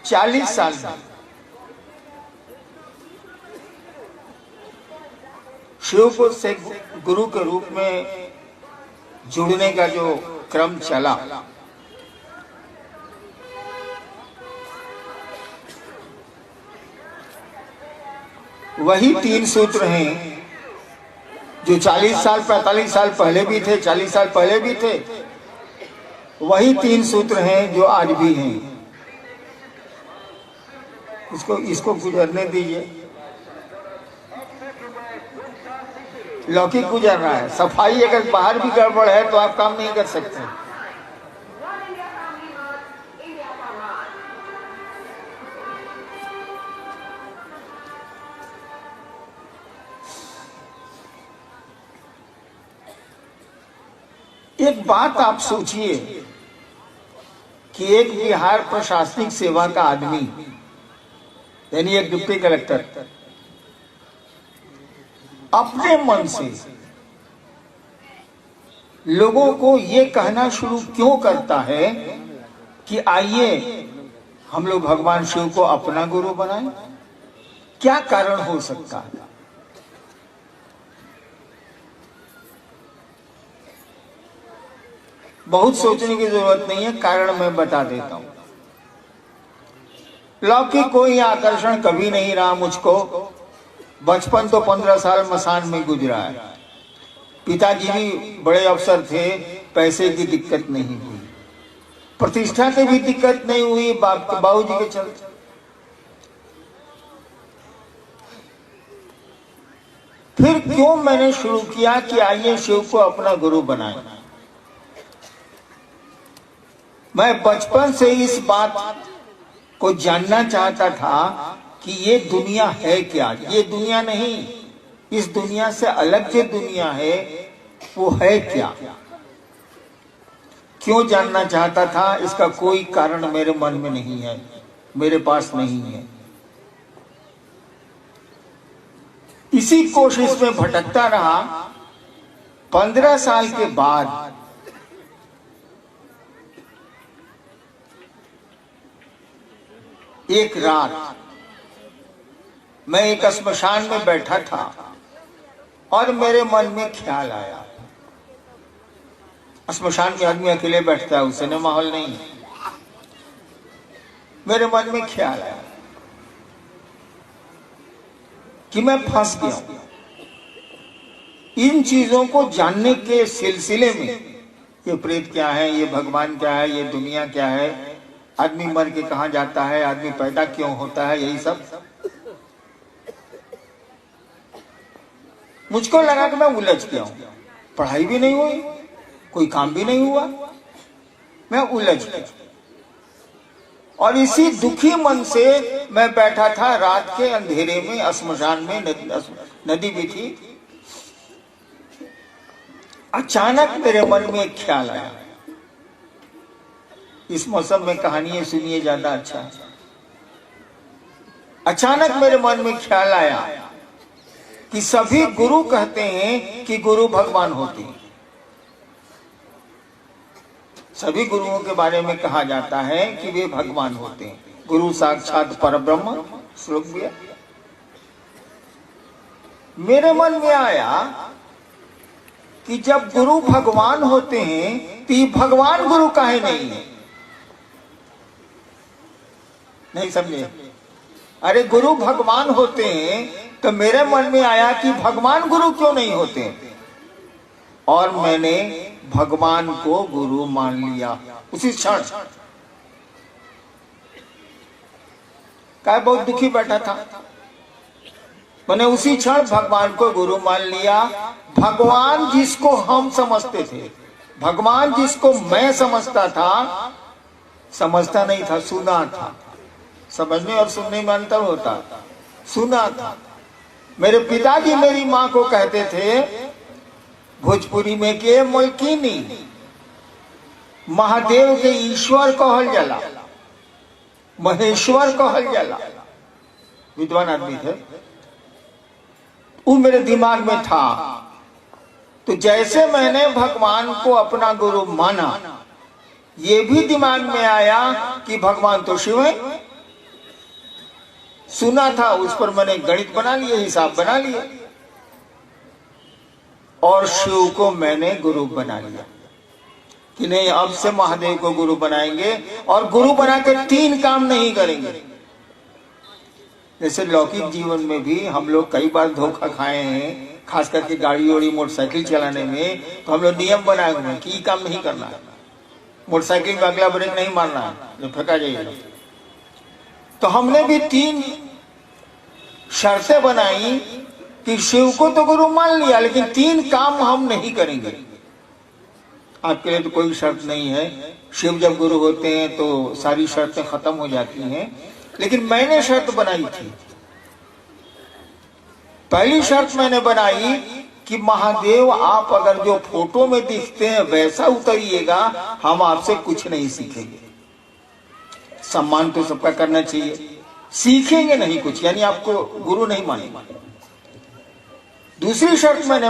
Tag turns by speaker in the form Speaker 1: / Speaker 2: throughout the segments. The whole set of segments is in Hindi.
Speaker 1: 40 साल में शिव को से गुरु के रूप में जुड़ने का जो क्रम चला, वही 3 सूत्र हैं जो 40 साल 45 साल पहले भी थे, 40 साल पहले भी थे। वही 3 सूत्र हैं जो आज भी हैं। इसको गुजरने दीजिए। लौकिक गुजर रहा है। सफाई अगर बाहर भी गड़बड़ है तो आप काम नहीं कर सकते। एक बात आप सोचिए कि एक बिहार प्रशासनिक सेवा का आदमी, यानी एक डिप्टी कलेक्टर, अपने मन से लोगों को ये कहना शुरू क्यों करता है कि आइए हम लोग भगवान शिव को अपना गुरु बनाएं? क्या कारण हो सकता है? बहुत सोचने की जरूरत नहीं है, कारण मैं बता देता हूं। लौकिक कोई आकर्षण कभी नहीं रहा मुझको। बचपन तो 15 साल मसान में गुजरा है। पिताजी भी बड़े अफसर थे, पैसे की दिक्कत नहीं हुई, प्रतिष्ठा की भी दिक्कत नहीं हुई बाबूजी के चलते। फिर क्यों मैंने शुरू किया कि आइए शिव को अपना गुरु बनाएं। मैं बचपन से इस बात को जानना चाहता था कि ये दुनिया है क्या। ये दुनिया नहीं, इस दुनिया से अलग जो दुनिया है वो है क्या। क्यों जानना चाहता था, इसका कोई कारण मेरे मन में नहीं है, मेरे पास नहीं है। इसी कोशिश में भटकता रहा। 15 साल के बाद एक रात मैं एक श्मशान में बैठा था और मेरे मन में ख्याल आया। श्मशान में आदमी अकेले बैठता है, उससे न माहौल नहीं है। मेरे मन में ख्याल आया कि मैं फंस गया हूं। इन चीजों को जानने के सिलसिले में, ये प्रेत क्या है, ये भगवान क्या है, ये दुनिया क्या है, आदमी मर के कहां जाता है, आदमी पैदा क्यों होता है, यही सब मुझको लगा कि मैं उलझ गया हूं। पढ़ाई भी नहीं हुई, कोई काम भी नहीं हुआ, मैं उलझ गया। और इसी दुखी मन से मैं बैठा था रात के अंधेरे में श्मशान में। नदी भी थी। अचानक मेरे मन में एक ख्याल आया। इस मौसम में कहानियां सुनिए, ज्यादा अच्छा है। अचानक मेरे मन में ख्याल आया कि सभी गुरु कहते हैं कि गुरु भगवान होते हैं। सभी गुरुओं के बारे में कहा जाता है कि वे भगवान होते हैं। गुरु साक्षात परब्रह्म श्लोक भी है। मेरे मन में आया कि जब गुरु भगवान होते हैं तो ये भगवान गुरु काहे नहीं है? नहीं समझे? अरे गुरु भगवान होते हैं तो मेरे मन में आया कि भगवान गुरु क्यों नहीं होते? और मैंने भगवान को गुरु मान लिया उसी क्षण। क्या बहुत दुखी बैठा था, मैंने उसी क्षण भगवान को गुरु मान लिया। भगवान जिसको हम समझते थे, भगवान जिसको मैं समझता था, समझता नहीं था, सुना था। समझने और सुनने में अंतर होता। सुना था। मेरे पिताजी मेरी माँ को कहते थे भोजपुरी में के मलकिनी, महादेव के ईश्वर कहल जाला, महेश्वर कहल जाला। विद्वान आदमी थे, वो मेरे दिमाग में था। तो जैसे मैंने भगवान को अपना गुरु माना, ये भी दिमाग में आया कि भगवान तो शिव है, सुना था, उस पर मैंने गणित बना लिए, हिसाब बना लिया और शिव को मैंने गुरु बना लिया कि नहीं, अब से महादेव को गुरु बनाएंगे और गुरु बना के 3 काम नहीं करेंगे। जैसे लौकिक जीवन में भी हम लोग कई बार धोखा खाए हैं, खास करके गाड़ी वाड़ी मोटरसाइकिल चलाने में, तो हम लोग नियम बनाए हुए हैं कि ये काम नहीं करना है, मोटरसाइकिल में अगला ब्रेक नहीं मारना है, जो फेंका जाएगा। तो हमने भी 3 शर्तें बनाई कि शिव को तो गुरु मान लिया, लेकिन 3 काम हम नहीं करेंगे। आपके लिए तो कोई शर्त नहीं है, शिव जब गुरु होते हैं तो सारी शर्तें खत्म हो जाती हैं, लेकिन मैंने शर्त बनाई थी। पहली शर्त मैंने बनाई कि महादेव आप अगर जो फोटो में दिखते हैं वैसा उतरिएगा, हम आपसे कुछ नहीं सीखेंगे। सम्मान तो सबका करना चाहिए, सीखेंगे नहीं कुछ, यानी आपको गुरु नहीं मानेंगे। दूसरी शर्त मैंने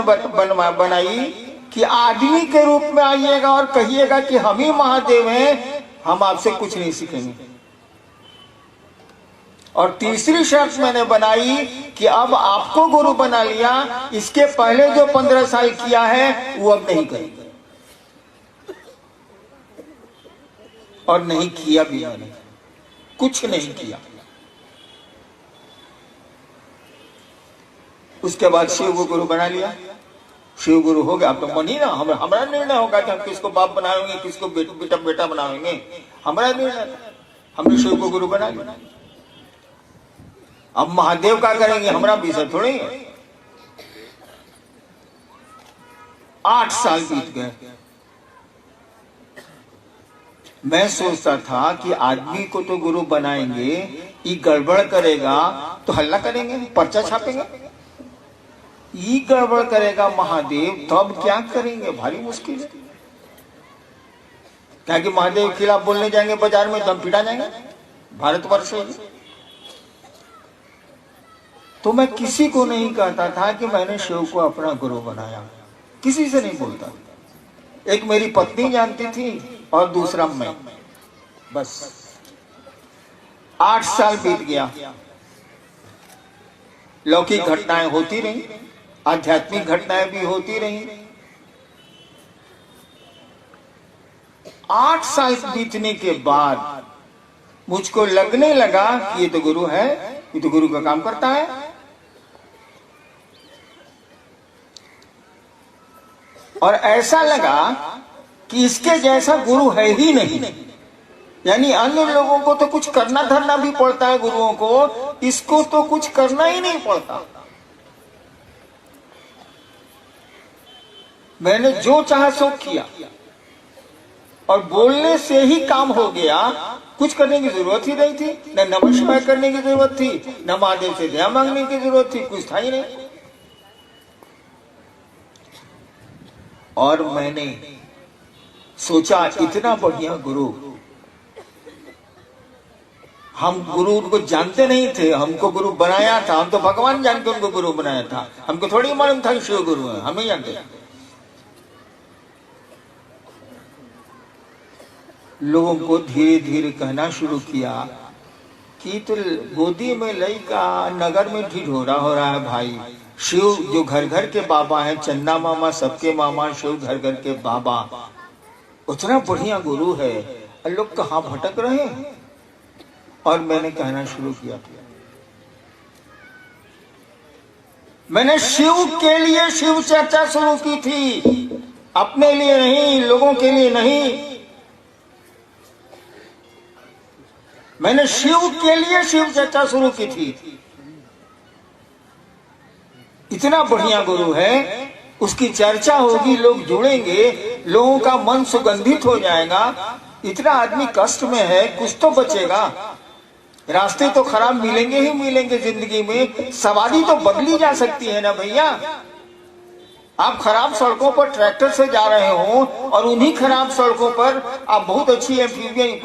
Speaker 1: बनाई कि आदमी के रूप में आइएगा और कहिएगा कि हम ही महादेव हैं, हम आपसे कुछ नहीं सीखेंगे। और तीसरी शर्त मैंने बनाई कि अब आपको गुरु बना लिया, इसके पहले जो 15 साल किया है वो अब नहीं करेंगे। और नहीं किया भी, मैंने कुछ नहीं किया। उसके बाद शिव को गुरु बना लिया, शिव गुरु हो गया। अब तो मन ही ना, हमारा निर्णय होगा कि हम किसको बाप बनाएंगे, किसको बेटा बनाएंगे, हमारा निर्णय। हमने शिव को गुरु बना लिया। अब महादेव का करेंगे, हमारा विषय थोड़ी है। 8 साल बीत गए। मैं सोचता था कि आदमी को तो गुरु बनाएंगे, ये गड़बड़ करेगा तो हल्ला करेंगे, पर्चा छापेंगे। ये गड़बड़ करेगा महादेव, तब क्या करेंगे, भारी मुश्किल है। क्या कि महादेव के खिलाफ बोलने जाएंगे बाजार में तो हम पिटा जाएंगे भारतवर्ष से। तो मैं किसी को नहीं कहता था कि मैंने शिव को अपना गुरु बनाया, किसी से नहीं बोलता। एक मेरी पत्नी जानती थी और दूसरा मैं, बस। 8 साल बीत गया। लौकिक घटनाएं होती रही, आध्यात्मिक घटनाएं भी होती रही। 8 साल बीतने के बाद मुझको लगने लगा कि ये तो गुरु है, ये तो गुरु का काम करता है। और ऐसा लगा कि इसके जैसा गुरु है ही नहीं। यानी अन्य लोगों को तो कुछ करना धरना भी पड़ता है गुरुओं को, इसको तो कुछ करना ही नहीं पड़ता। मैंने जो चाहा सो किया और बोलने से ही काम हो गया। कुछ करने की जरूरत ही नहीं थी, न नमस्कार करने की जरूरत थी, न महादेव से दया मांगने की जरूरत थी, कुछ था ही नहीं। और मैंने सोचा इतना बढ़िया गुरु, हम गुरु उनको जानते नहीं थे, हमको गुरु बनाया था। हम तो भगवान जान के उनको गुरु बनाया था, हमको थोड़ी मालूम था कि शिव गुरु है, हम ही जानते। लोगों को धीरे धीरे कहना शुरू किया कि तो गोदी में लइका, नगर में ढिढोरा हो रहा है भाई। शिव जो घर घर के बाबा हैं, चन्ना मामा सबके मामा, शिव घर घर के बाबा, उतना बढ़िया गुरु है, लोग कहाँ भटक रहे हैं। और मैंने कहना शुरू किया, मैंने शिव के लिए शिव चर्चा शुरू की थी, अपने लिए नहीं, लोगों के लिए नहीं। मैंने शिव के लिए शिव चर्चा शुरू की थी। इतना बढ़िया गुरु है, उसकी चर्चा होगी, लोग जुड़ेंगे, लोगों का मन सुगंधित हो जाएगा। इतना आदमी कष्ट में है, कुछ तो बचेगा। रास्ते तो खराब मिलेंगे ही मिलेंगे जिंदगी में, सवारी तो बदली जा सकती है ना भैया। आप खराब सड़कों पर ट्रैक्टर से जा रहे हो और उन्हीं खराब सड़कों पर आप बहुत अच्छी एम्फीबियन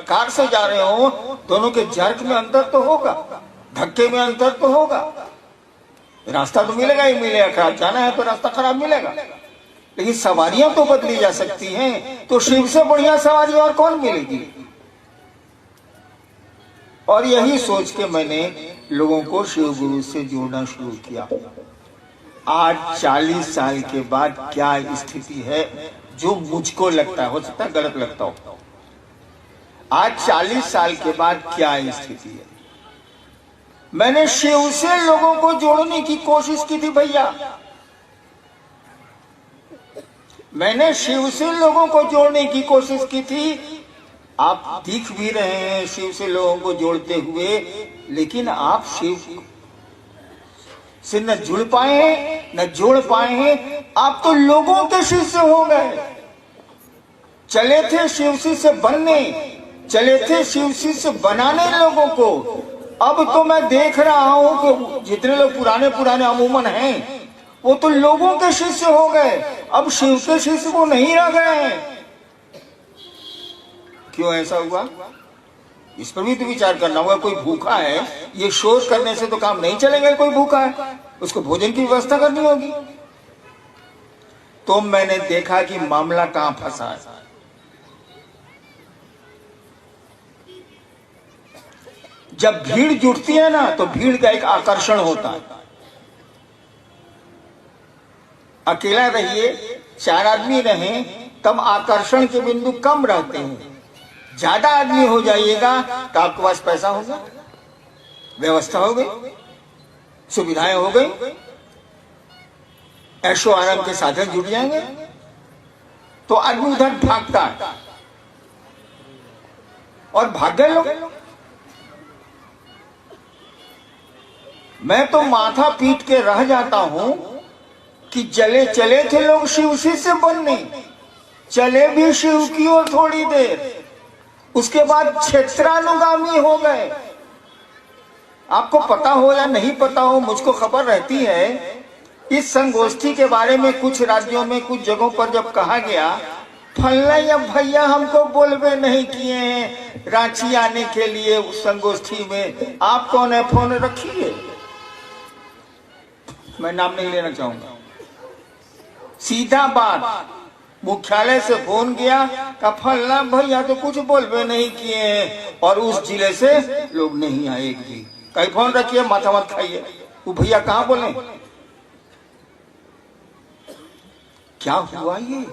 Speaker 1: कार से जा रहे हो, दोनों के जर्क में अंतर तो होगा, धक्के में अंतर तो होगा। रास्ता तो मिलेगा ही मिलेगा, खराब जाना है तो रास्ता खराब मिलेगा, लेकिन सवारियां तो बदली जा सकती हैं। तो शिव से बढ़िया सवारी और कौन मिलेगी। और यही सोच के मैंने लोगों को शिव गुरु से जोड़ना शुरू किया। आज 40 साल के बाद क्या स्थिति है जो मुझको लगता है, हो सकता है गलत लगता हो, आज 40 साल के बाद क्या स्थिति है। मैंने शिव से लोगों को जोड़ने की कोशिश की थी भैया, मैंने शिव से लोगों को जोड़ने की कोशिश की थी। आप दिख भी रहे हैं शिव से लोगों को जोड़ते हुए, लेकिन आप शिव से न जुड़ पाए हैं, न जोड़ पाए हैं। आप तो लोगों के शिष्य हो गए। चले थे शिवसी से बनने, चले थे शिवसी से बनाने लोगों को। अब तो मैं देख रहा हूं कि जितने लोग पुराने पुराने अमूमन हैं वो तो लोगों के शिष्य हो गए, अब शिव के शिष्य को नहीं रह गए हैं। क्यों ऐसा हुआ, इस पर भी तो विचार करना होगा। कोई भूखा है, ये शोर करने से तो काम नहीं चलेगा। कोई भूखा है, उसको भोजन की व्यवस्था करनी होगी। तो मैंने देखा कि मामला कहां फंसा है। जब भीड़ जुटती है ना तो भीड़ का एक आकर्षण होता है। अकेला रहिए, 4 आदमी रहें, तब आकर्षण के बिंदु कम रहते हैं। ज्यादा आदमी हो जाइएगा तो आपके पास पैसा होगा, व्यवस्था हो गई, सुविधाएं हो गई, ऐशो आराम के साधन जुट जाएंगे, तो आदमी उधर भागता है और भाग गए लोग। मैं तो माथा पीट के रह जाता हूं कि चले थे लोग शिव से बनने, चले भी शिव की ओर थोड़ी देर, उसके बाद क्षेत्रानुगामी हो गए। आपको पता हो या नहीं पता हो, मुझको खबर रहती है इस संगोष्ठी के बारे में कुछ राज्यों में कुछ जगहों पर जब कहा गया फल्ला या भैया हमको बोलवे नहीं किए हैं रांची आने के लिए उस संगोष्ठी में, आप कौन है, फोन रखिए। मैं नाम नहीं लेना चाहूंगा। सीधा बात, मुख्यालय से फोन गया का फल्ला भैया तो कुछ बोलवे नहीं किए हैं, और उस जिले से लोग नहीं आए एक भी। कहीं फोन रखिए, माथा मत खाइए, वो भैया कहां बोले। क्या हुआ ये,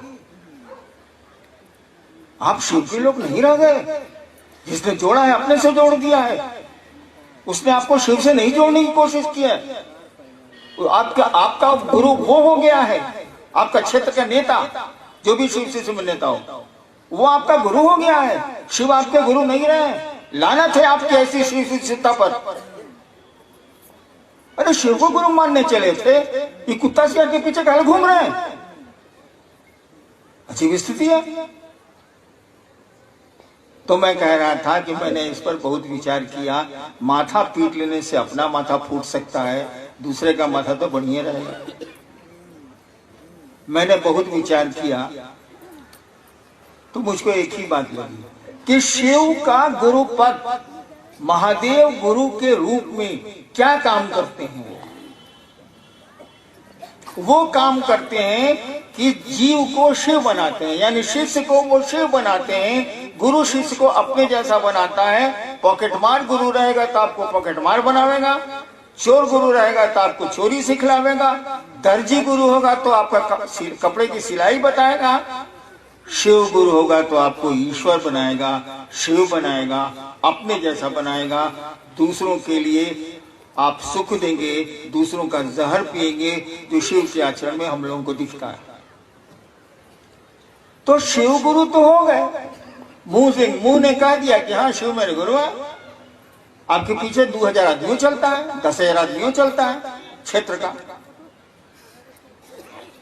Speaker 1: आप शिव के लोग नहीं रह गए। जिसने जोड़ा है अपने से जोड़ दिया है, उसने आपको शिव से नहीं जोड़ने की कोशिश की है। आपका गुरु वो हो गया है, आपका क्षेत्र का नेता जो भी शिव से नेता हो वो आपका गुरु हो गया है। शिव आपके गुरु नहीं रहे। लानत है आपकी ऐसी शिव सत्ता पर। अरे शिव को गुरु मानने चले थे, ये कुत्ता सियार के पीछे काहे घूम रहे हैं। अच्छी स्थिति है। तो मैं कह रहा था कि मैंने इस पर बहुत विचार किया। माथा पीट लेने से अपना माथा फूट सकता है, दूसरे का माथा तो बढ़िया रहेगा। मैंने बहुत विचार किया तो मुझको एक ही बात लगी कि शिव का गुरु पद, महादेव गुरु के रूप में क्या काम करते हैं। वो काम करते हैं कि जीव को शिव बनाते हैं, यानी शिष्य को वो शिव बनाते हैं। गुरु शिष्य को अपने जैसा बनाता है। पॉकेटमार गुरु रहेगा तो आपको पॉकेटमार बनावेगा, चोर गुरु रहेगा तो आपको चोरी सिखलावेगा, दर्जी गुरु होगा तो आपका कपड़े की सिलाई बताएगा, शिव गुरु होगा तो आपको ईश्वर बनाएगा, शिव बनाएगा, अपने जैसा बनाएगा। दूसरों के लिए आप सुख देंगे, दूसरों का जहर पिएंगे, जो शिव के आचरण में हम लोगों को दिखता है। तो शिव गुरु तो हो गए, मुंह ने कह दिया कि हाँ शिव मेरे गुरु है। आपके पीछे 2000 आदमियों चलता है, 10,000 आदमियों चलता है क्षेत्र का।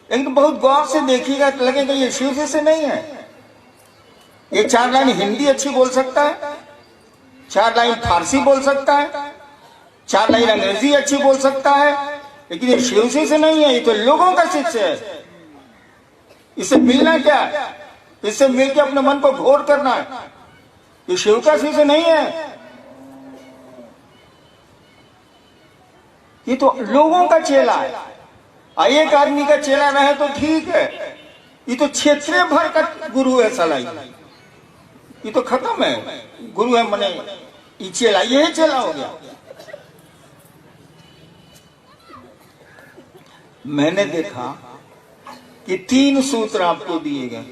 Speaker 1: लेकिन बहुत गौर से देखिएगा तो लगेगा ये शिव से नहीं है। ये 4 लाइन हिंदी अच्छी बोल सकता है, 4 लाइन फारसी बोल सकता है, 4 लाइन अंग्रेजी अच्छी बोल सकता है, लेकिन ये शिव से नहीं है। ये तो लोगों का शिष्य है। इससे मिलना क्या है, इससे मिलकर अपने मन को घोर करना है। ये शिव का शिष्य नहीं है, ये तो लोगों का चेला है। एक आदमी का चेला रहे तो ठीक है, ये तो क्षेत्र भर का गुरु है साला। ये तो खत्म है। गुरु है मने ये चेला, यही चेला हो गया। मैंने देखा कि 3 सूत्र आपको दिए गए।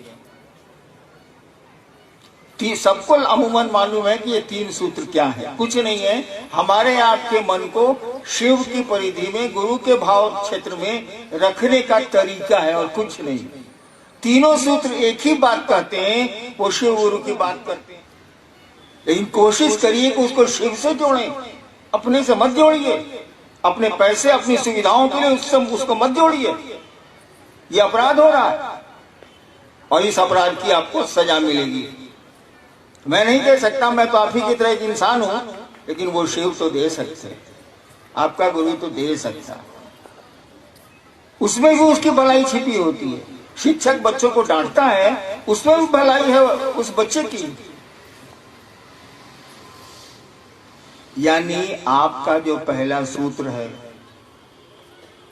Speaker 1: सबको अमूमन मालूम है कि ये 3 सूत्र क्या है, कुछ नहीं है। हमारे आपके मन को शिव की परिधि में, गुरु के भाव क्षेत्र में रखने का तरीका है और कुछ नहीं। तीनों सूत्र एक ही बात कहते हैं, वो शिव गुरु की बात करते हैं। लेकिन कोशिश करिए कि उसको शिव से जोड़ें, अपने से मत जोड़िए। अपने पैसे, अपनी सुविधाओं के लिए उसको मत जोड़िए। ये अपराध हो रहा है और इस अपराध की आपको सजा मिलेगी। मैं नहीं कह सकता, मैं तो आप ही की तरह एक इंसान हूं, लेकिन वो शिव तो दे सकते, आपका गुरु तो दे सकता। उसमें भी उसकी भलाई छिपी होती है। शिक्षक बच्चों को डांटता है, उसमें भी भलाई है उस बच्चे की। यानी आपका जो पहला सूत्र है,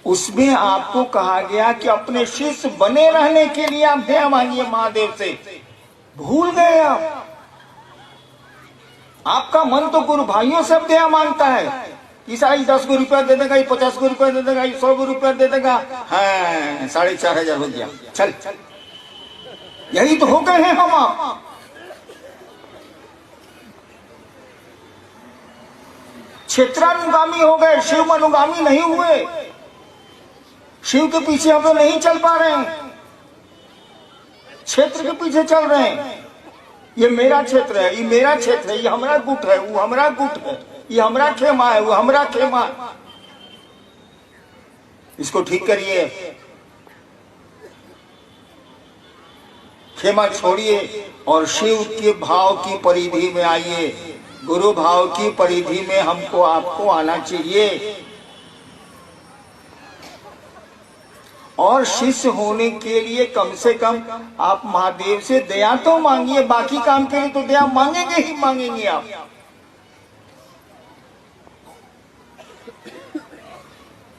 Speaker 1: उसमें आपको कहा गया कि अपने शिष्य बने रहने के लिए आप दया मांगिए महादेव से। भूल गए आप। आपका मन तो गुरु भाइयों से दया मांगता है। ईसाई 10 को रुपया दे देगा, 50 को रुपया दे देगा, 100 को रुपया दे देगा। हाँ, 4,500 हो गया, चल। यही तो हो गए हैं हम आप। क्षेत्रानुगामी हो गए, शिव अनुगामी नहीं हुए। शिव के पीछे हम लोग नहीं चल पा रहे हैं, क्षेत्र के पीछे चल रहे हैं। ये मेरा क्षेत्र है, ये मेरा क्षेत्र है, ये हमारा गुट है, वो हमारा गुट है, ये हमारा खेमा है, वो हमारा खेमा है। इसको ठीक करिए, खेमा छोड़िए और शिव के भाव की परिधि में आइए। गुरु भाव की परिधि में हमको आपको आना चाहिए। और शिष्य होने के लिए कम से कम आप महादेव से दया तो मांगिए। बाकी काम के लिए तो दया मांगेंगे ही मांगेंगे आप।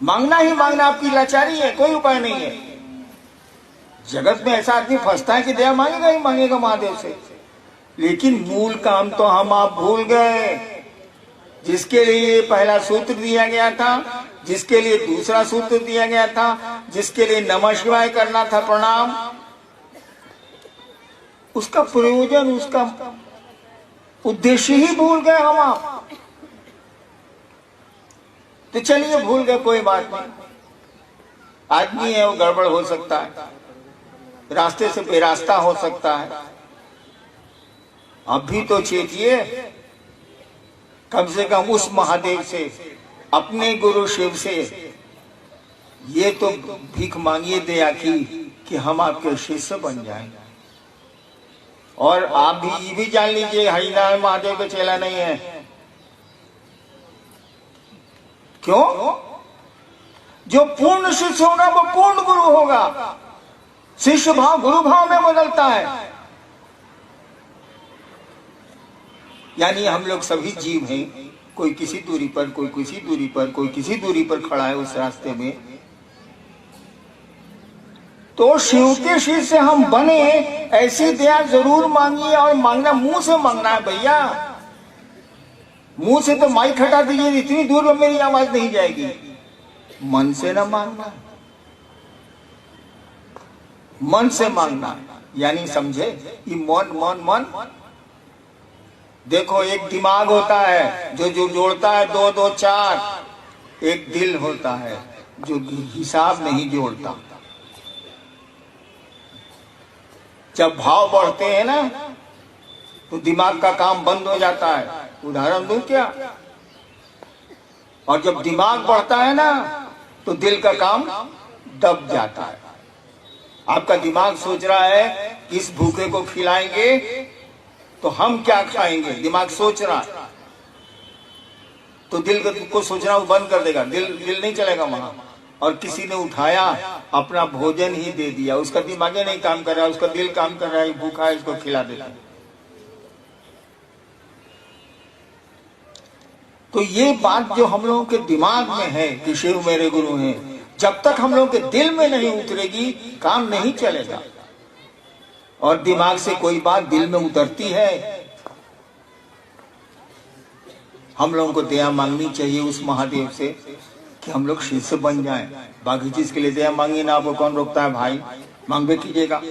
Speaker 1: मांगना ही मांगना आपकी लाचारी है, कोई उपाय नहीं है। जगत में ऐसा आदमी फंसता है कि दया मांगेगा ही मांगेगा महादेव से, लेकिन मूल काम तो हम आप भूल गए। जिसके लिए पहला सूत्र दिया गया था, जिसके लिए दूसरा सूत्र दिया गया था, जिसके लिए नमः शिवाय करना था, प्रणाम, उसका प्रयोजन, उसका उद्देश्य ही भूल गए हम आप। तो चलिए भूल गए, कोई बात नहीं। आदमी है, वो गड़बड़ हो सकता है, रास्ते से बेरास्ता हो सकता है। अभी तो चेतिए, कम से कम उस महादेव से, अपने गुरु शिव से ये तो भीख मांगिए दया की कि हम आपके शिष्य बन जाएं। और आप भी ये भी जान लीजिए, हरिनारायण महादेव का चेला नहीं है। क्यों? जो पूर्ण शिष्य होगा वो पूर्ण गुरु होगा। शिष्य भाव गुरु भाव में बदलता है। यानी हम लोग सभी जीव हैं, कोई किसी दूरी पर, कोई किसी दूरी पर, कोई किसी दूरी पर खड़ा है उस रास्ते में। तो शिव के शिष्य हम बने, ऐसी दया जरूर मांगिए। और मांगना मुंह से मांगना है भैया। मुंह से तो माइक हटा दीजिए, इतनी दूर में मेरी आवाज नहीं जाएगी। मन से ना मांगना, मन से मांगना। यानी समझे, ये मन मन मन। देखो, एक दिमाग होता है जो जोड़ता है 2 2 4। एक दिल होता है जो हिसाब नहीं जोड़ता। जब भाव बढ़ते हैं ना, तो दिमाग का काम बंद हो जाता है। उदाहरण दूं क्या? और जब दिमाग बढ़ता है ना, तो दिल का काम दब जाता है। आपका दिमाग सोच रहा है इस भूखे को खिलाएंगे तो हम क्या खाएंगे, दिमाग सोच रहा है। तो दिल को सोचना वो बंद कर देगा, दिल नहीं चलेगा वहां। और किसी ने उठाया, अपना भोजन ही दे दिया, उसका दिमाग नहीं काम कर रहा, उसका दिल काम कर रहा है, भूखा है, इसको खिला देता। तो ये बात जो हम लोगों के दिमाग में है कि शिव मेरे गुरु हैं, जब तक हम लोगों के दिल में नहीं उतरेगी, काम नहीं चलेगा। और दिमाग से कोई बात दिल में उतरती है हम लोगों को दया मांगनी चाहिए उस महादेव से कि हम लोग शिष्य बन जाएं। बाकी चीज के लिए दया मांगी ना, आपको कौन रोकता है भाई, मांगबे कीजिएगा।